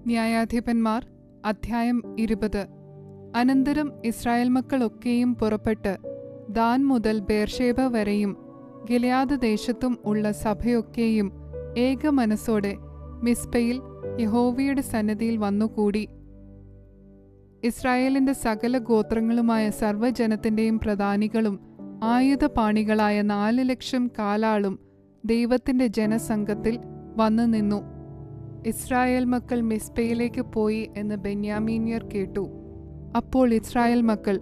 ന്യായാധിപന്മാർ അധ്യായം 20. അനന്തരം ഇസ്രായേൽ മക്കളൊക്കെയും പുറപ്പെട്ട് ദാൻ മുതൽ ബേർഷേബ വരെയും ഗിലെയാദ് ദേശത്തും ഉള്ള സഭയൊക്കെയും ഏക മനസ്സോടെ മിസ്പയിൽ യഹോവയുടെ സന്നിധിയിൽ വന്നുകൂടി. ഇസ്രായേലിന്റെ സകല ഗോത്രങ്ങളുമായ സർവ്വജനത്തിന്റെയും പ്രധാനികളും ആയുധപാണികളായ 4,00,000 കാലാളും ദൈവത്തിന്റെ ജനസംഘത്തിൽ വന്നു നിന്നു. ഇസ്രായേൽ മക്കൾ മിസ്പയിലേക്ക് പോയി എന്ന് ബെന്യാമീന്യർ കേട്ടു. അപ്പോൾ ഇസ്രായേൽ മക്കൾ,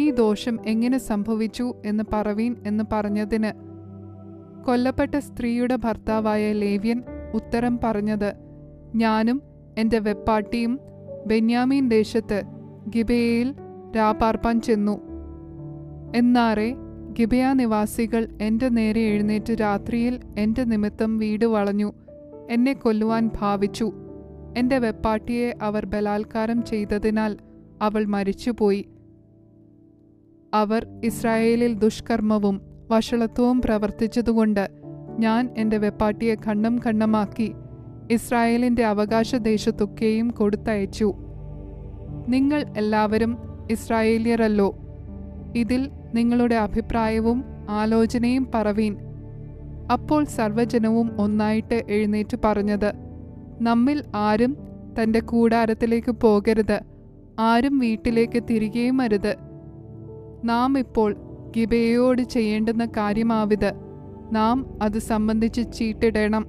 ഈ ദോഷം എങ്ങനെ സംഭവിച്ചു എന്ന് പറവീൻ എന്ന് പറഞ്ഞതിന് കൊല്ലപ്പെട്ട സ്ത്രീയുടെ ഭർത്താവായ ലേവ്യൻ ഉത്തരം പറഞ്ഞത്, ഞാനും എന്റെ വെപ്പാട്ടിയും ബെന്യാമീൻ ദേശത്ത് ഗിബെയയിൽ രാപാർപ്പാൻ ചെന്നു. എന്നാറെ ഗിബെയ നിവാസികൾ എന്റെ നേരെ എഴുന്നേറ്റ് രാത്രിയിൽ എന്റെ നിമിത്തം വീട് വളഞ്ഞു എന്നെ കൊല്ലുവാൻ ഭാവിച്ചു. എന്റെ വെപ്പാട്ടിയെ അവർ ബലാത്കാരം ചെയ്തതിനാൽ അവൾ മരിച്ചുപോയി. അവർ ഇസ്രായേലിൽ ദുഷ്കർമ്മവും വഷളത്വവും പ്രവർത്തിച്ചതുകൊണ്ട് ഞാൻ എന്റെ വെപ്പാട്ടിയെ ഖണ്ഡം ഖണ്ഡമാക്കി ഇസ്രായേലിന്റെ അവകാശദേശത്തൊക്കെയും കൊടുത്തയച്ചു. നിങ്ങൾ എല്ലാവരും ഇസ്രായേല്യരല്ലോ. ഇതിൽ നിങ്ങളുടെ അഭിപ്രായവും ആലോചനയും പറവീൻ. അപ്പോൾ സർവ്വജനവും ഒന്നായിട്ട് എഴുന്നേറ്റ് പറഞ്ഞത്, നമ്മിൽ ആരും തന്റെ കൂടാരത്തിലേക്ക് പോകരുത്, ആരും വീട്ടിലേക്ക് തിരികെയും അരുത്. നാം ഇപ്പോൾ ഗിബെയയോട് ചെയ്യേണ്ടുന്ന കാര്യമാവിത്, നാം അത് സംബന്ധിച്ച് ചീട്ടിടണം.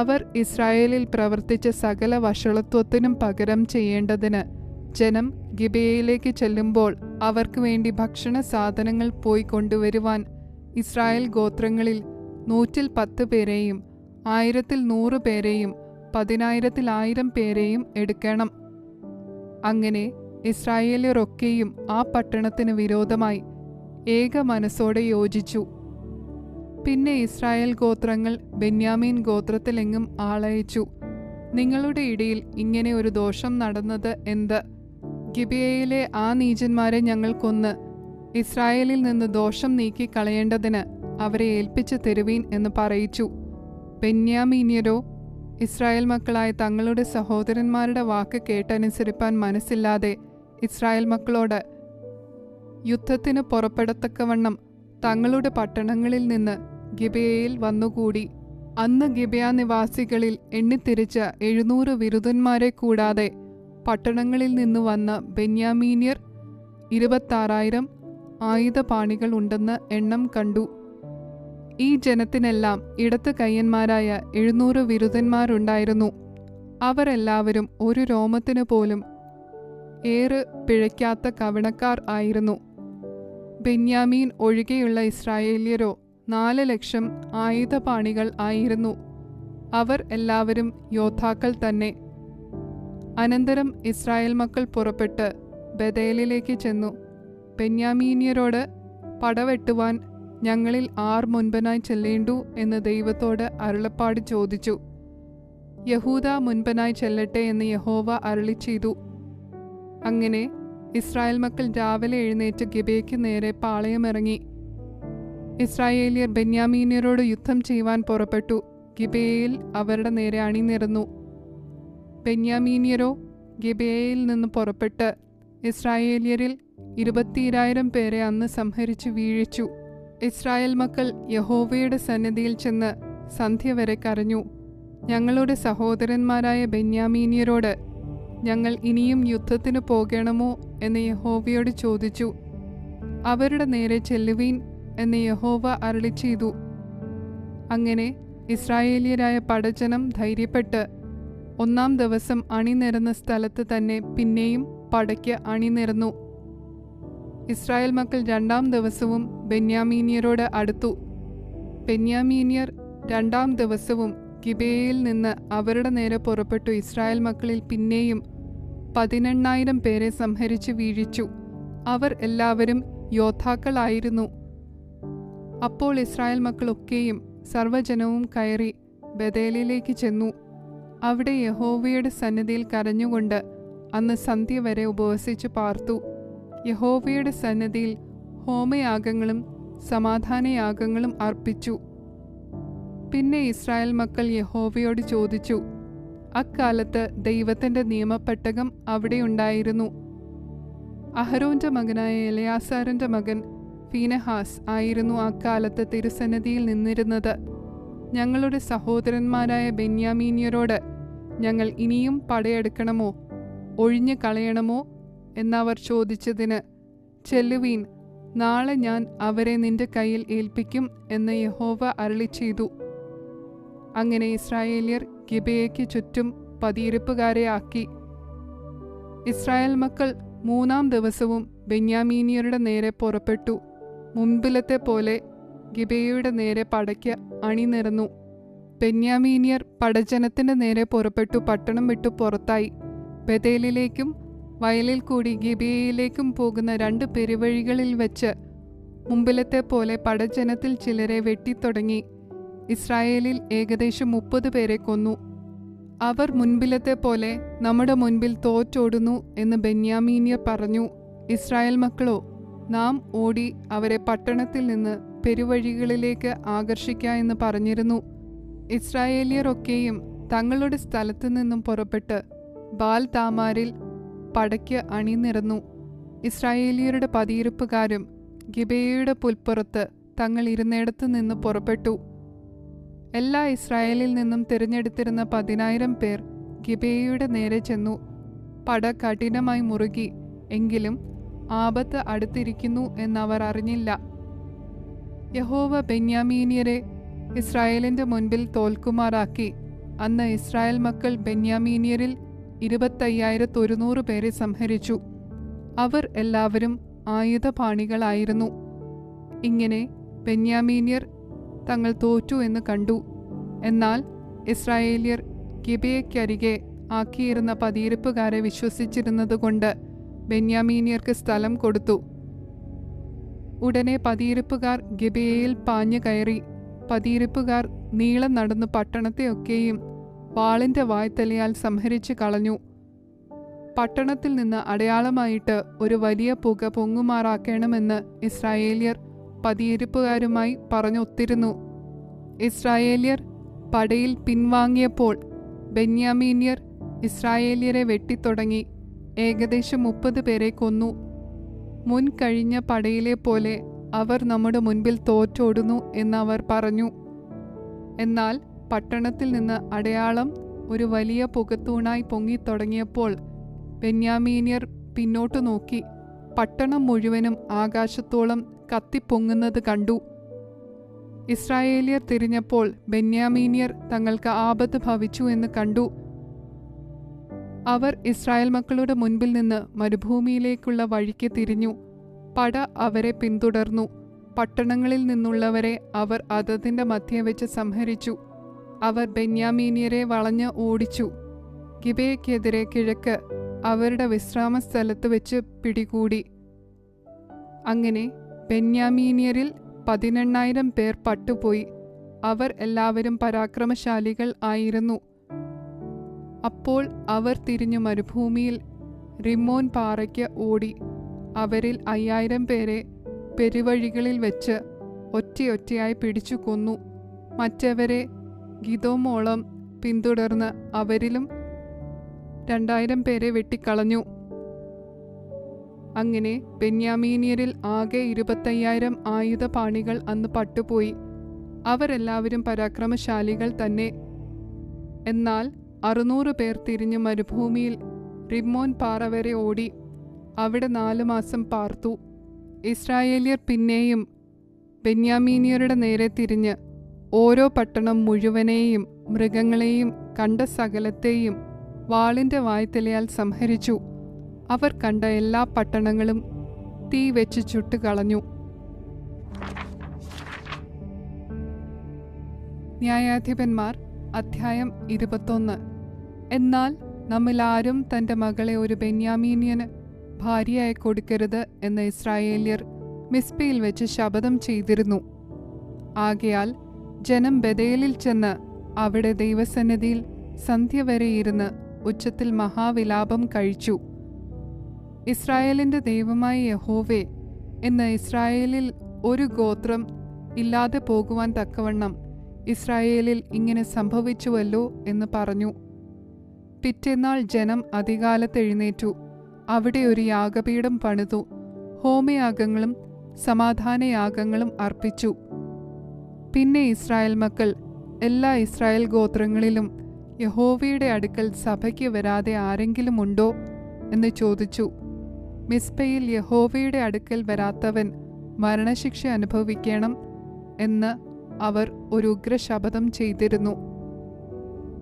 അവർ ഇസ്രായേലിൽ പ്രവർത്തിച്ച സകല വഷളത്വത്തിനും പകരം ചെയ്യേണ്ടതിന് ജനം ഗിബെയയിലേക്ക് ചെല്ലുമ്പോൾ അവർക്ക് വേണ്ടി ഭക്ഷണ സാധനങ്ങൾ പോയി കൊണ്ടുവരുവാൻ ഇസ്രായേൽ ഗോത്രങ്ങളിൽ 110 പേരെയും 1,000 പേരെയും 10,000 പേരെയും എടുക്കണം. അങ്ങനെ ഇസ്രായേല്യരൊക്കെയും ആ പട്ടണത്തിന് വിരോധമായി ഏക മനസ്സോടെ യോജിച്ചു. പിന്നെ ഇസ്രായേൽ ഗോത്രങ്ങൾ ബെന്യാമീൻ ഗോത്രത്തിലെങ്ങും ആളയച്ചു, നിങ്ങളുടെ ഇടയിൽ ഇങ്ങനെ ഒരു ദോഷം നടന്നത് എന്ത്? ഗിബെയയിലെ ആ നീചന്മാരെ ഞങ്ങൾ കൊന്ന് ഇസ്രായേലിൽ നിന്ന് ദോഷം നീക്കി കളയേണ്ടതിന് അവരെ ഏൽപ്പിച്ചു തരുവീൻ എന്ന് പറയിച്ചു. ബെന്യാമീന്യരോ ഇസ്രായേൽ മക്കളായ തങ്ങളുടെ സഹോദരന്മാരുടെ വാക്ക് കേട്ടനുസരിപ്പാൻ മനസ്സില്ലാതെ ഇസ്രായേൽ മക്കളോട് യുദ്ധത്തിന് പുറപ്പെടത്തക്കവണ്ണം തങ്ങളുടെ പട്ടണങ്ങളിൽ നിന്ന് ഗിബെയയിൽ വന്നുകൂടി. അന്ന് ഗിബെയ നിവാസികളിൽ എണ്ണിത്തിരിച്ച 700 വിരുദ്ധന്മാരെ കൂടാതെ പട്ടണങ്ങളിൽ നിന്ന് വന്ന ബെന്യാമീന്യർ 26,000 ആയുധപാണികൾ ഉണ്ടെന്ന് എണ്ണം കണ്ടു. ഈ ജനത്തിനെല്ലാം ഇടത്ത് കയ്യന്മാരായ 700 വിരുദ്ധന്മാരുണ്ടായിരുന്നു. അവരെല്ലാവരും ഒരു രോമത്തിനു പോലും ഏറ് പിഴയ്ക്കാത്ത കവിണക്കാർ ആയിരുന്നു. ബെന്യാമീൻ ഒഴികെയുള്ള ഇസ്രായേല്യരോ 4,00,000 ആയുധപാണികൾ ആയിരുന്നു. അവർ എല്ലാവരും യോദ്ധാക്കൾ തന്നെ. അനന്തരം ഇസ്രായേൽ മക്കൾ പുറപ്പെട്ട് ബേഥേലിലേക്ക് ചെന്നു. ബെന്യാമീന്യരോട്, പടവെട്ടുവാൻ ഞങ്ങളിൽ ആർ മുൻപനായി ചെല്ലേണ്ടു എന്ന് ദൈവത്തോട് അരുളപ്പാട് ചോദിച്ചു. യഹൂദ മുൻപനായി ചെല്ലട്ടെ എന്ന് യഹോവ അരുളി ചെയ്തു. അങ്ങനെ ഇസ്രായേൽ മക്കൾ രാവിലെ എഴുന്നേറ്റ് ഗിബെയയ്ക്ക് നേരെ പാളയമിറങ്ങി. ഇസ്രായേല്യർ ബെന്യാമീന്യരോട് യുദ്ധം ചെയ്യുവാൻ പുറപ്പെട്ടു ഗിബെയയിൽ അവരുടെ നേരെ അണിനിരന്നു. ബെന്യാമീന്യരോ ഗിബെയയിൽ നിന്ന് പുറപ്പെട്ട് ഇസ്രായേല്യരിൽ 22,000 പേരെ അന്ന് സംഹരിച്ചു വീഴിച്ചു. ഇസ്രായേൽ മക്കൾ യഹോവയുടെ സന്നിധിയിൽ ചെന്ന് സന്ധ്യ വരെ കരഞ്ഞു. ഞങ്ങളുടെ സഹോദരന്മാരായ ബെന്യാമീന്യരോട് ഞങ്ങൾ ഇനിയും യുദ്ധത്തിന് പോകണമോ എന്ന് യഹോവയോട് ചോദിച്ചു. അവരുടെ നേരെ ചെല്ലുവീൻ എന്ന് യഹോവ അരുളി ചെയ്തു. അങ്ങനെ ഇസ്രായേല്യരായ പടജനം ധൈര്യപ്പെട്ട് 1-ാം ദിവസം അണിനിരന്ന സ്ഥലത്ത് തന്നെ പിന്നെയും പടയ്ക്ക് അണിനിരന്നു. ഇസ്രായേൽ മക്കൾ 2-ാം ദിവസവും ബെന്യാമീന്യരോട് അടുത്തു. ബെന്യാമീന്യർ 2-ാം ദിവസവും ഗിബെയയിൽ നിന്ന് അവരുടെ നേരെ പുറപ്പെട്ടു ഇസ്രായേൽ മക്കളിൽ പിന്നെയും 18,000 പേരെ സംഹരിച്ചു വീഴിച്ചു. അവർ എല്ലാവരും യോദ്ധാക്കളായിരുന്നു. അപ്പോൾ ഇസ്രായേൽ മക്കളൊക്കെയും സർവ്വജനവും കയറി ബേഥേലിലേക്ക് ചെന്നു. അവിടെ യഹോവയുടെ സന്നിധിയിൽ കരഞ്ഞുകൊണ്ട് അന്ന് സന്ധ്യ വരെ ഉപവസിച്ചു പാർത്തു. യഹോവയുടെ സന്നിധിയിൽ ഹോമയാഗങ്ങളും സമാധാനയാഗങ്ങളും അർപ്പിച്ചു. പിന്നെ ഇസ്രായേൽ മക്കൾ യഹോവയോട് ചോദിച്ചു, അക്കാലത്ത് ദൈവത്തിന്റെ നിയമപ്പെട്ടകം അവിടെയുണ്ടായിരുന്നു. അഹരോന്റെ മകനായ എലയാസാറിന്റെ മകൻ ഫീനഹാസ് ആയിരുന്നു അക്കാലത്ത് തിരുസന്നിധിയിൽ നിന്നിരുന്നത്. ഞങ്ങളുടെ സഹോദരന്മാരായ ബെന്യാമീന്യരോട് ഞങ്ങൾ ഇനിയും പടയെടുക്കണമോ, ഒഴിഞ്ഞു കളയണമോ എന്നവർ ചോദിച്ചതിന്, ചെല്ലുവീൻ, നാളെ ഞാൻ അവരെ നിന്റെ കയ്യിൽ ഏൽപ്പിക്കും എന്ന് യഹോവ അരുളിച്ചെയ്തു. അങ്ങനെ ഇസ്രായേല്യർ ഗിബെയയ്ക്ക് ചുറ്റും പതിയിരിപ്പുകാരെ ആക്കി. ഇസ്രായേൽ മക്കൾ 3-ാം ദിവസവും ബെന്യാമീന്യരുടെ നേരെ പുറപ്പെട്ടു. മുൻപിലത്തെ പോലെ ഗിബെയയുടെ നേരെ പടയ്ക്ക് അണിനിരന്നു. ബെന്യാമീന്യർ പടജനത്തിന്റെ നേരെ പുറപ്പെട്ടു പട്ടണം വിട്ടു പുറത്തായി. ബേഥേലിലേക്കും വയലിൽ കൂടി ഗിബെയയിലേക്കും പോകുന്ന 2 പെരുവഴികളിൽ വെച്ച് മുമ്പിലത്തെ പോലെ പടജനത്തിൽ ചിലരെ വെട്ടിത്തുടങ്ങി. ഇസ്രായേലിൽ ഏകദേശം 30 പേരെ കൊന്നു. അവർ മുൻപിലത്തെ പോലെ നമ്മുടെ മുൻപിൽ തോറ്റോടുന്നു എന്ന് ബെന്യാമീന്യർ പറഞ്ഞു. ഇസ്രായേൽ മക്കളോ, നാം ഓടി അവരെ പട്ടണത്തിൽ നിന്ന് പെരുവഴികളിലേക്ക് ആകർഷിക്ക എന്ന് പറഞ്ഞിരുന്നു. ഇസ്രായേലിയർ ഒക്കെയും തങ്ങളുടെ സ്ഥലത്തു നിന്നും പുറപ്പെട്ട് ബാൽ താമാരിൽ പടയ്ക്ക് അണിനിരന്നു. ഇസ്രായേലിയരുടെ പതിയിരിപ്പുകാരും ഗിബെയയുടെ പുൽപ്പുറത്ത് തങ്ങൾ ഇരുന്നിടത്തു നിന്ന് പുറപ്പെട്ടു. എല്ലാ ഇസ്രായേലിൽ നിന്നും തിരഞ്ഞെടുത്തിരുന്ന 10,000 പേർ ഗിബെയയുടെ നേരെ ചെന്നു. പട കഠിനമായി മുറുകി, എങ്കിലും ആപത്ത് അടുത്തിരിക്കുന്നു എന്നവർ അറിഞ്ഞില്ല. യഹോവ ബെന്യാമീന്യരെ ഇസ്രായേലിന്റെ മുൻപിൽ തോൽക്കുമാറാക്കി. അന്ന് ഇസ്രായേൽ മക്കൾ ബെന്യാമീന്യരിൽ 25,100 പേരെ സംഹരിച്ചു. അവർ എല്ലാവരും ആയുധപാണികളായിരുന്നു. ഇങ്ങനെ ബെന്യാമീന്യർ തങ്ങൾ തോറ്റു എന്ന് കണ്ടു. എന്നാൽ ഇസ്രായേല്യർ ഗിബെയയ്ക്കരികെ ആക്കിയിരുന്ന പതിയിരിപ്പുകാരെ വിശ്വസിച്ചിരുന്നതുകൊണ്ട് ബെന്യാമീന്യർക്ക് സ്ഥലം കൊടുത്തു. ഉടനെ പതിയിരിപ്പുകാർ ഗിബെയയിൽ പാഞ്ഞു കയറി. പതിയിരിപ്പുകാർ നീളം നടന്നു പട്ടണത്തെയൊക്കെയും വാളിന്റെ വായ്ത്തലയാൽ സംഹരിച്ചു കളഞ്ഞു. പട്ടണത്തിൽ നിന്ന് അടയാളമായിട്ട് ഒരു വലിയ പുക പൊങ്ങുമാറാക്കണമെന്ന് ഇസ്രായേല്യർ പതിയിരിപ്പുകാരുമായി പറഞ്ഞൊത്തിരുന്നു. ഇസ്രായേല്യർ പടയിൽ പിൻവാങ്ങിയപ്പോൾ ബെന്യാമീന്യർ ഇസ്രായേല്യരെ വെട്ടിത്തുടങ്ങി. ഏകദേശം 30 പേരെ കൊന്നു. മുൻ കഴിഞ്ഞ പടയിലെ പോലെ അവർ നമ്മുടെ മുൻപിൽ തോറ്റോടുന്നു എന്നവർ പറഞ്ഞു. എന്നാൽ പട്ടണത്തിൽ നിന്ന് അടയാളം ഒരു വലിയ പുകത്തൂണായി പൊങ്ങിത്തുടങ്ങിയപ്പോൾ ബെന്യാമീന്യർ പിന്നോട്ടു നോക്കി. പട്ടണം മുഴുവനും ആകാശത്തോളം കത്തിപ്പൊങ്ങുന്നത് കണ്ടു. ഇസ്രായേല്യർ തിരിഞ്ഞപ്പോൾ ബെന്യാമീന്യർ തങ്ങൾക്ക് ആപത്ത് ഭവിച്ചു എന്ന് കണ്ടു. അവർ ഇസ്രായേൽ മക്കളുടെ മുൻപിൽ നിന്ന് മരുഭൂമിയിലേക്കുള്ള വഴിക്ക് തിരിഞ്ഞു. പട അവരെ പിന്തുടർന്നു. പട്ടണങ്ങളിൽ നിന്നുള്ളവരെ അവർ അതതിന്റെ മധ്യേ വെച്ച് സംഹരിച്ചു. അവർ ബെന്യാമീന്യരെ വളഞ്ഞ് ഓടിച്ചു. ഗിബെയയ്ക്കെതിരെ കിഴക്ക് അവരുടെ വിശ്രാമ സ്ഥലത്ത് വെച്ച് പിടികൂടി. അങ്ങനെ ബെന്യാമീന്യരിൽ 18,000 പേർ പട്ടുപോയി. അവർ എല്ലാവരും പരാക്രമശാലികൾ ആയിരുന്നു. അപ്പോൾ അവർ തിരിഞ്ഞു മരുഭൂമിയിൽ റിമ്മോൻ പാറയ്ക്ക് ഓടി. അവരിൽ 5,000 പേരെ പെരുവഴികളിൽ വെച്ച് ഒറ്റയൊറ്റയായി പിടിച്ചു കൊന്നു. മറ്റവരെ ഗിദോമോളം പിന്തുടർന്ന് അവരിലും 2,000 പേരെ വെട്ടിക്കളഞ്ഞു. അങ്ങനെ ബെന്യാമീന്യരിൽ ആകെ 25,000 ആയുധപാണികൾ അന്ന് പട്ടുപോയി. അവരെല്ലാവരും പരാക്രമശാലികൾ തന്നെ. എന്നാൽ 600 പേർ തിരിഞ്ഞു മരുഭൂമിയിൽ റിമ്മോൻ പാറ വരെ ഓടി. അവിടെ 4 മാസം പാർത്തു. ഇസ്രായേല്യർ പിന്നെയും ബെന്യാമീന്യരുടെ നേരെ തിരിഞ്ഞ് ഓരോ പട്ടണം മുഴുവനെയും മൃഗങ്ങളെയും കണ്ട സകലത്തെയും വാളിന്റെ വായ്ത്തലയാൽ സംഹരിച്ചു. അവർ കണ്ട എല്ലാ പട്ടണങ്ങളും തീ വെച്ച് ചുട്ടുകളഞ്ഞു. ന്യായാധിപന്മാർ അധ്യായം 21. എന്നാൽ നമ്മിലാരും തന്റെ മകളെ ഒരു ബെന്യാമീന്യന് ഭാര്യയായി കൊടുക്കരുത് എന്ന് ഇസ്രായേല്യർ മിസ്പയിൽ വെച്ച് ശപഥം ചെയ്തിരുന്നു. ആകയാൽ ജനം ബേഥേലിൽ ചെന്ന് അവിടെ ദൈവസന്നിധിയിൽ സന്ധ്യ വരെ ഇരുന്ന് ഉച്ചത്തിൽ മഹാവിലാപം കഴിച്ചു. ഇസ്രായേലിന്റെ ദൈവമായ യഹോവേ, എന്ന് ഇസ്രായേലിൽ ഒരു ഗോത്രം ഇല്ലാതെ പോകുവാൻ തക്കവണ്ണം ഇസ്രായേലിൽ ഇങ്ങനെ സംഭവിച്ചുവല്ലോ എന്ന് പറഞ്ഞു. പിറ്റേന്നാൾ ജനം അതികാലത്ത് എഴുന്നേറ്റു. അവിടെ ഒരു യാഗപീഠം പണിതു. ഹോമയാഗങ്ങളും സമാധാനയാഗങ്ങളും അർപ്പിച്ചു. പിന്നെ ഇസ്രായേൽ മക്കൾ എല്ലാ ഇസ്രായേൽ ഗോത്രങ്ങളിലും യഹോവയുടെ അടുക്കൽ സഭയ്ക്ക് വരാതെ ആരെങ്കിലും ഉണ്ടോ എന്ന് ചോദിച്ചു. മിസ്പയിൽ യഹോവയുടെ അടുക്കൽ വരാത്തവൻ മരണശിക്ഷ അനുഭവിക്കണം എന്ന് അവർ ഒരു ഉഗ്രശപഥം ചെയ്തിരുന്നു.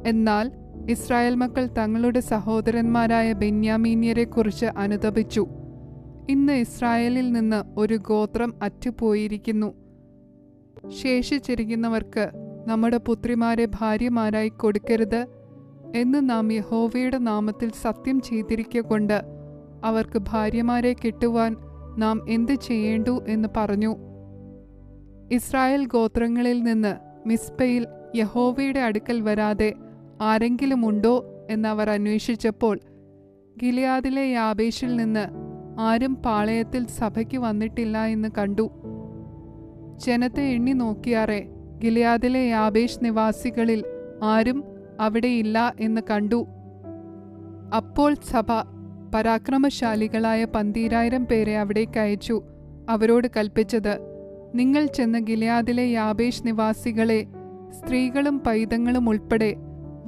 എന്നാൽ ഇസ്രായേൽ മക്കൾ തങ്ങളുടെ സഹോദരന്മാരായ ബെന്യാമീന്യരെക്കുറിച്ച് അനുതപിച്ചു. ഇന്ന് ഇസ്രായേലിൽ നിന്ന് ഒരു ഗോത്രം അറ്റുപോയിരിക്കുന്നു. ശേഷിച്ചിരിക്കുന്നവർക്ക് നമ്മുടെ പുത്രിമാരെ ഭാര്യമാരായി കൊടുക്കരുത് എന്ന് നാം യഹോവയുടെ നാമത്തിൽ സത്യം ചെയ്തിരിക്കൊണ്ട് അവർക്ക് ഭാര്യമാരെ കിട്ടുവാൻ നാം എന്ത് ചെയ്യേണ്ടു എന്ന് പറഞ്ഞു. ഇസ്രായേൽ ഗോത്രങ്ങളിൽ നിന്ന് മിസ്പയിൽ യഹോവയുടെ അടുക്കൽ വരാതെ ആരെങ്കിലും ഉണ്ടോ എന്നവർ അന്വേഷിച്ചപ്പോൾ ഗിലെയാദിലെ യാബേഷിൽ നിന്ന് ആരും പാളയത്തിൽ സഭയ്ക്ക് വന്നിട്ടില്ല എന്ന് കണ്ടു. ജനത്തെ എണ്ണി നോക്കിയാറെ ഗിലെയാദിലെ യാബേഷ് നിവാസികളിൽ ആരും അവിടെയില്ല എന്ന് കണ്ടു. അപ്പോൾ സഭ പരാക്രമശാലികളായ 12,000 പേരെ അവിടേക്ക് അയച്ചു. അവരോട് കൽപ്പിച്ചത്, നിങ്ങൾ ചെന്ന് ഗിലെയാദിലെ യാബേഷ് നിവാസികളെ സ്ത്രീകളും പൈതങ്ങളും ഉൾപ്പെടെ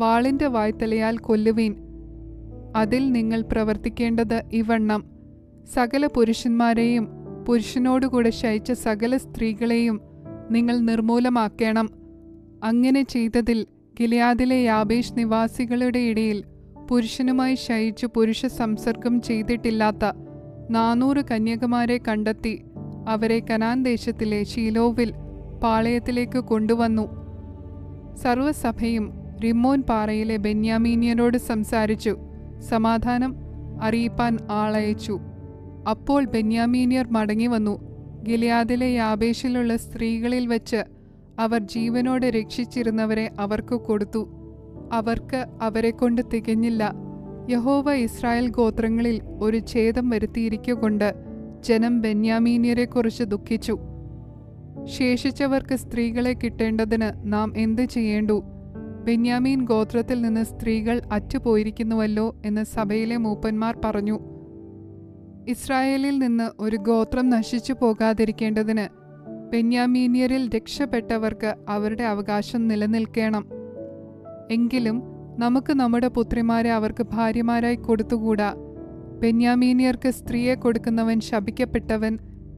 വാളിന്റെ വായ്ത്തലയാൽ കൊല്ലുവീൻ. അതിൽ നിങ്ങൾ പ്രവർത്തിക്കേണ്ടത് ഇവണ്ണം: സകല പുരുഷന്മാരെയും പുരുഷനോടുകൂടെ ശയിച്ച സകല സ്ത്രീകളെയും നിങ്ങൾ നിർമൂലമാക്കണം. അങ്ങനെ ചെയ്തതിൽ ഗിലെയാദിലെ യാബേഷ് നിവാസികളുടെ ഇടയിൽ പുരുഷനുമായി ശയിച്ചു പുരുഷ സംസർഗം ചെയ്തിട്ടില്ലാത്ത 400 കന്യകമാരെ കണ്ടെത്തി അവരെ കനാൻ ദേശത്തിലെ ശീലോവിൽ പാളയത്തിലേക്ക് കൊണ്ടുവന്നു. സർവ്വസഭയും റിമ്മോൻ പാറയിലെ ബെന്യാമീന്യരോട് സംസാരിച്ചു സമാധാനം അറിയിപ്പാൻ ആളയച്ചു. അപ്പോൾ ബെന്യാമീന്യർ മടങ്ങിവന്നു. ഗിലെയാദിലെ യാബേഷിലുള്ള സ്ത്രീകളിൽ വച്ച് അവർ ജീവനോടെ രക്ഷിച്ചിരുന്നവരെ അവർക്ക് കൊടുത്തു. അവർക്ക് അവരെക്കൊണ്ട് തികഞ്ഞില്ല. യഹോവ ഇസ്രായേൽ ഗോത്രങ്ങളിൽ ഒരു ഛേദം വരുത്തിയിരിക്കൊണ്ട് ജനം ബെന്യാമീന്യരെക്കുറിച്ച് ദുഃഖിച്ചു. ശേഷിച്ചവർക്ക് സ്ത്രീകളെ കിട്ടേണ്ടതിന് നാം എന്ത് ചെയ്യേണ്ടു? ബെന്യാമീൻ ഗോത്രത്തിൽ നിന്ന് സ്ത്രീകൾ അറ്റുപോയിരിക്കുന്നുവല്ലോ എന്ന് സഭയിലെ മൂപ്പന്മാർ പറഞ്ഞു. ഇസ്രായേലിൽ നിന്ന് ഒരു ഗോത്രം നശിച്ചു പോകാതിരിക്കേണ്ടതിന് ബെന്യാമീന്യരിൽ രക്ഷപ്പെട്ടവർക്ക് അവരുടെ അവകാശം നിലനിൽക്കണം. എങ്കിലും നമുക്ക് നമ്മുടെ പുത്രിമാരെ അവർക്ക് ഭാര്യമാരായി കൊടുത്തുകൂടാ. ബെന്യാമീന്യർക്ക് സ്ത്രീയെ കൊടുക്കുന്നവൻ ശപിക്കപ്പെട്ടവൻ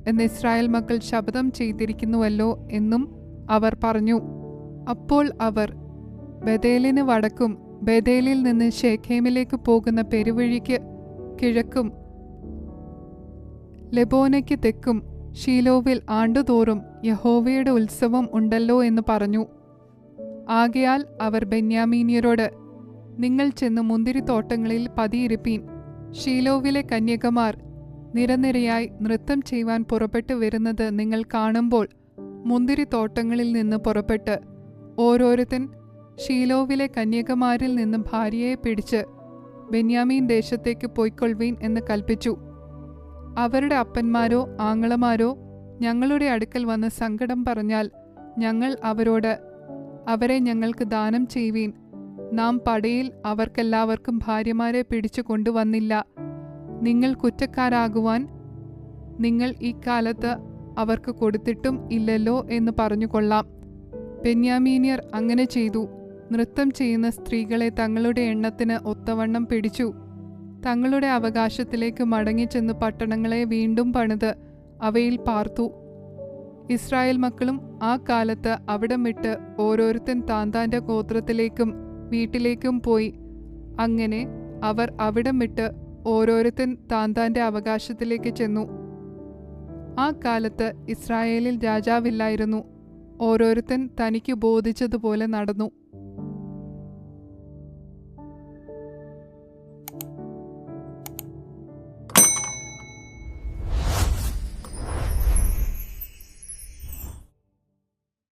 എന്ന് ഇസ്രായേൽ മക്കൾ ശപഥം ചെയ്തിരിക്കുന്നുവല്ലോ എന്നും അവർ പറഞ്ഞു. അപ്പോൾ അവർ ബേഥേലിന് വടക്കും ബേഥേലിൽ നിന്ന് ശേഖേമിലേക്ക് പോകുന്ന പെരുവഴിക്ക് കിഴക്കും ലെബോനയ്ക്ക് തെക്കും ശീലോവിൽ ആണ്ടുതോറും യഹോവയുടെ ഉത്സവം ഉണ്ടല്ലോ എന്ന് പറഞ്ഞു. ആകയാൽ അവർ ബെന്യാമീന്യരോട്, നിങ്ങൾ ചെന്ന് മുന്തിരിത്തോട്ടങ്ങളിൽ പതിയിരിപ്പീൻ. ശീലോവിലെ കന്യകമാർ നിരനിരയായി നൃത്തം ചെയ്യുവാൻ പുറപ്പെട്ടു വരുന്നത് നിങ്ങൾ കാണുമ്പോൾ മുന്തിരിത്തോട്ടങ്ങളിൽ നിന്ന് പുറപ്പെട്ട് ഓരോരുത്തൻ ശീലോവിലെ കന്യകമാരിൽ നിന്ന് ഭാര്യയെ പിടിച്ച് ബെന്യാമീൻ ദേശത്തേക്ക് പോയിക്കൊള്ളുവീൻ എന്ന് കൽപ്പിച്ചു. അവരുടെ അപ്പന്മാരോ ആങ്ങളമാരോ ഞങ്ങളുടെ അടുക്കൽ വന്ന് സങ്കടം പറഞ്ഞാൽ ഞങ്ങൾ അവരോട്, അവരെ ഞങ്ങൾക്ക് ദാനം ചെയ്യുവീൻ. നാം പടയിൽ അവർക്കെല്ലാവർക്കും ഭാര്യമാരെ പിടിച്ചു കൊണ്ടുവന്നില്ല. നിങ്ങൾ കുറ്റക്കാരാകുവാൻ നിങ്ങൾ ഈ കാലത്ത് അവർക്ക് കൊടുത്തിട്ടും ഇല്ലല്ലോ എന്ന് പറഞ്ഞുകൊള്ളാം. ബെന്യാമീന്യർ അങ്ങനെ ചെയ്തു. നൃത്തം ചെയ്യുന്ന സ്ത്രീകളെ തങ്ങളുടെ എണ്ണത്തിന് ഒത്തവണ്ണം പിടിച്ചു. തങ്ങളുടെ അവകാശത്തിലേക്ക് മടങ്ങിച്ചെന്ന് പട്ടണങ്ങളെ വീണ്ടും പണിത് അവയിൽ പാർത്തു. ഇസ്രായേൽ മക്കളും ആ കാലത്ത് അവിടം വിട്ട് ഓരോരുത്തൻ താന്താന്റെ ഗോത്രത്തിലേക്കും വീട്ടിലേക്കും പോയി. അങ്ങനെ അവർ അവിടം വിട്ട് ഓരോരുത്തൻ താന്താന്റെ അവകാശത്തിലേക്ക് ചെന്നു. ആ കാലത്ത് ഇസ്രായേലിൽ രാജാവില്ലായിരുന്നു. ഓരോരുത്തൻ തനിക്ക് ബോധിച്ചതുപോലെ നടന്നു.